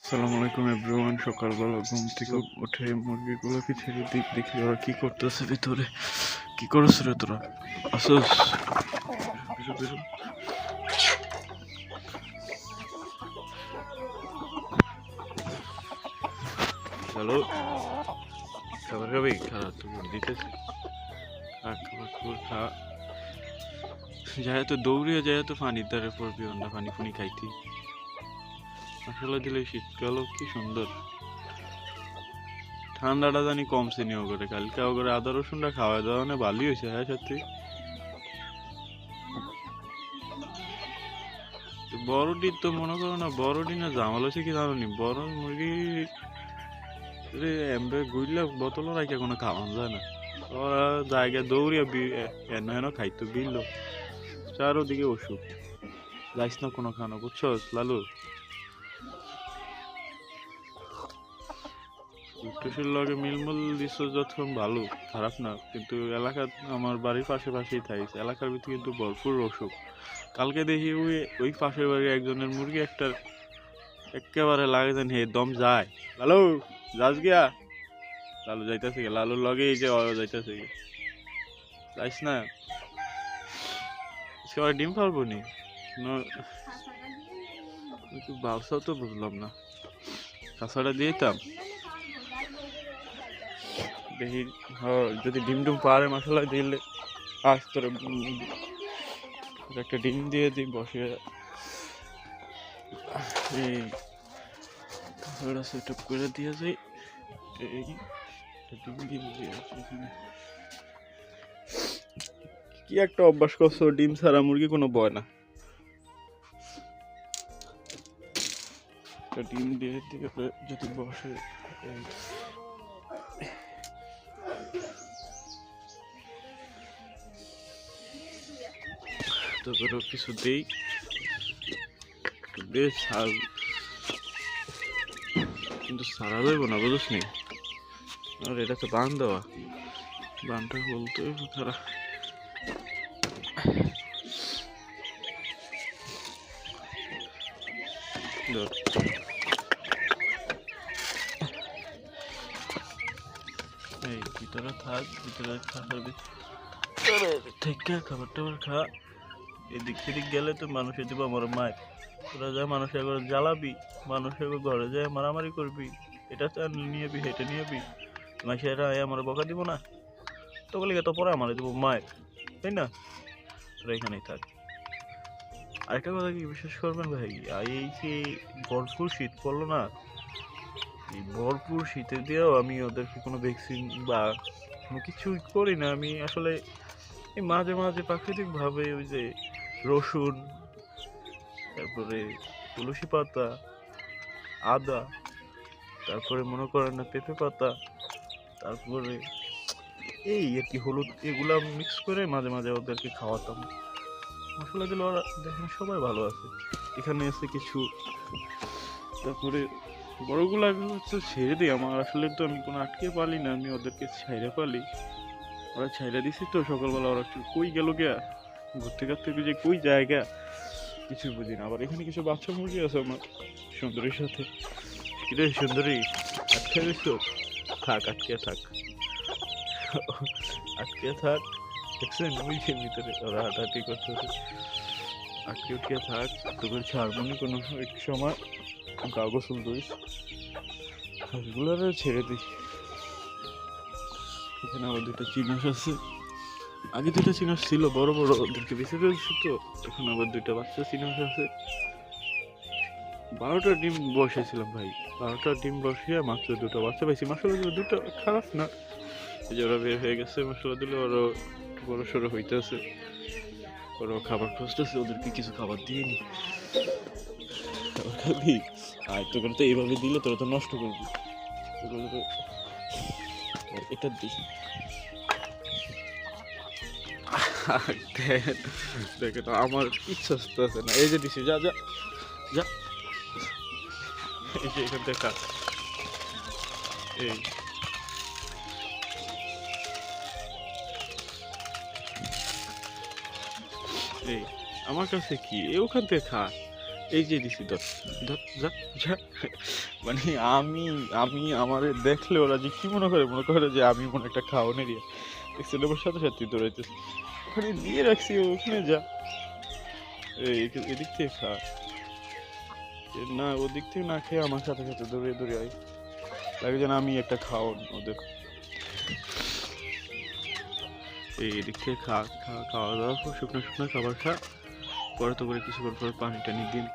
আসসালামু আলাইকুম এভরিওয়ান। সকালবেলা ঘুম থেকে উঠে মুরগিগুলোকে ছেড়ে দেখি ওরা কি করতেছে ভিতরে। কি করছ রে তোরা? আসস বেরো বেরো। হ্যালো, খাবার খাবি? খা, তোর দিতেছি। খা খাবার খাবার খা। যায় তো দৌড়িয়ে যায় তো পানির ধারে পড়বি, অন্য পানি ফুনি খাইতি। মশলা দিলে শীতকালও কি সুন্দর। ঠান্ডাটা জানি কমছে নি ওগরে, কালকে ওগরে আদা রসুনটা খাওয়া দাওয়া না ভালোই হয়েছে। হ্যাঁ সত্যি, বড়ডি তো মনে করো না, বড়ডি না জামাল হয়েছে কি জানো নি, বড় মুরগি রে এমবে গুইলা বোতল রাখে কোনো খাওয়ানো যায় না। ওরা জায়গায় দৌড়িয়া এন হেন খাইতো বিল চারোদিকে ওষুধ। যাইস না কোনো খানো, বুঝছস লালু? টুসির লগে মিলমূল দিচ্ছ যখন ভালো, খারাপ না, কিন্তু এলাকা আমার বাড়ির পাশেই থাকছে, এলাকার ভিতরে কিন্তু ভরপুর অসুখ। কালকে দেখি ওই পাশের বাড়ির একজনের মুরগি একটা একেবারে লাগে যেন হে দম যায়। লালু যাস গিয়া? লালু যাইতেছে গে, লালুর লগে এই যে যাইতেছে গে, যাইস না? সবাই ডিম পারবো নি বাউসাও তো বুঝলাম না, কাঁচাটা দিয়েতাম দেখি। যদি ডিম ডুম পারে মশলা দিলে আজ তোরে একটা ডিম দিয়ে দিই বসে। এই কাঁচাটা সেট আপ করে দিয়ে যাই। এই ডিম দিয়ে দিয়ে এখানে কি একটা অভ্যাস করছো, ডিম ছাড়া মুরগি কোনো বয় না। ডিম দিয়ে দিয়ে যদি বসে তারপরে কিছু দেই, বেশ কিন্তু সারা যাইব না, বুঝিস নি? আর এটা তো বান দেওয়া, বানটা বলতে তারা এই ভিতরে থাক, ভিতরে থাকার থেকে খাবার টাবার খা। এদিক সেদিক গেলে তো মানুষের দিব আমার মায়, তোরা যায় মানুষের ঘরে জ্বালাবি, মানুষের ঘরে যায় মারামারি করবি, এটা নিয়েবি সেটা নিয়েবি, মাসেরা আমার বকা দিব না তো, বলি তো পরে আমার দেবো মায়ের, তাই না? তোরা এখানেই থাক। আরেকটা কথা কি বিশ্বাস করবেন ভাই, এই যে ভরপুর শীত পড়লো না, এই ভরপুর শীতে দিয়েও আমি ওদেরকে কোনো ভ্যাকসিন বা কোনো কিছুই করি না। আমি আসলে এই মাঝে মাঝে প্রাকৃতিকভাবে ওই যে রসুন, তারপরে তুলসী পাতা, আদা, তারপরে মনে করেন না পেঁপে পাতা, তারপরে এই আর কি হলুদ, এগুলা মিক্স করে মাঝে মাঝে ওদেরকে খাওয়াতাম। মশলা দিলে ওরা দেখেন সবাই ভালো আছে। এখানে আছে কিছু, তারপরে বড়গুলা হচ্ছে ছেড়ে দিই। আমার আসলে তো আমি কোনো আটকে পালি না, আমি ওদেরকে ছাইড়া পালি। ওরা ছাইড়া দিছি তো সকালবেলা, ওরা কই গেল গিয়া ঘুরতে ঘুরতে, যে কই জায়গা কিছু বুঝি না। আবার এখানে কিছু বাচ্চা মুরগি আছে আমার সুন্দরীর সাথে। কিরে সুন্দরী, আটকে গেছো? থাক, আটকে থাক, আটকে থাক। দেখছেন ওই যে ভিতরে ওরা হাঁটাহাঁটি করতেছে, আটকে উঠকে থাক, তোকে ছাড়বনি কোনো এক সময়। গা গোসল দিস, হাঁসগুলো ছেড়ে দিস। এখানে আবার দুটো চিনাস আছে, আগে দুটো চিনাস ছিল বড় বড়, ওদেরকে বেঁচে ফেলছি তো, এখন আবার দুইটা বাচ্চা চিনাস আছে। 12টা ডিম বসেছিলাম ভাই, 12টা ডিম বসিয়ে মাত্র দুটো বাচ্চা পাইছি। মশলা দিলে দুটো খারাপ না, এই যে ওরা বের হয়ে গেছে, মশলা দিলে ওরা বড় সড়ো হইতেছে, ওরা খাবার খুঁজতেছে, ওদেরকে কিছু খাবার দিয়ে নি। খাবার খাবি? আর তো করে তো এইভাবে দিলে তোরা তো নষ্ট করবি। এটা দিস, দেখে তো আমার ইচ্ছা আছে না। এই যে দিছি, যা যা যা, এই যে এখান থেকে কাজ। এই এই আমার কাছে কি, ওখান থেকে খা। এই যে দিছি, ধর ধর, যা যা। মানে আমি আমি আমার দেখলে ওরা যে কি মনে করে যে আমি মনে একটা খাওয়ানোর এরিয়া দেখছিল ওর সাথে সাথে দৌড়াইতেছে ওখানে দিয়ে রাখছি ওখানে যা এদিক থেকে খা না ওদিক থেকে না খেয়ে আমার সাথে সাথে দৌড়ে দৌড়ে আই লাগে যেন আমি একটা খাওয়ান ওদের এদিক থেকে খা খা খাওয়া দাওয়া শুকনো শুকনো খাবার খা পরে তো করে কিছুক্ষণ পরে পানি টানি দিন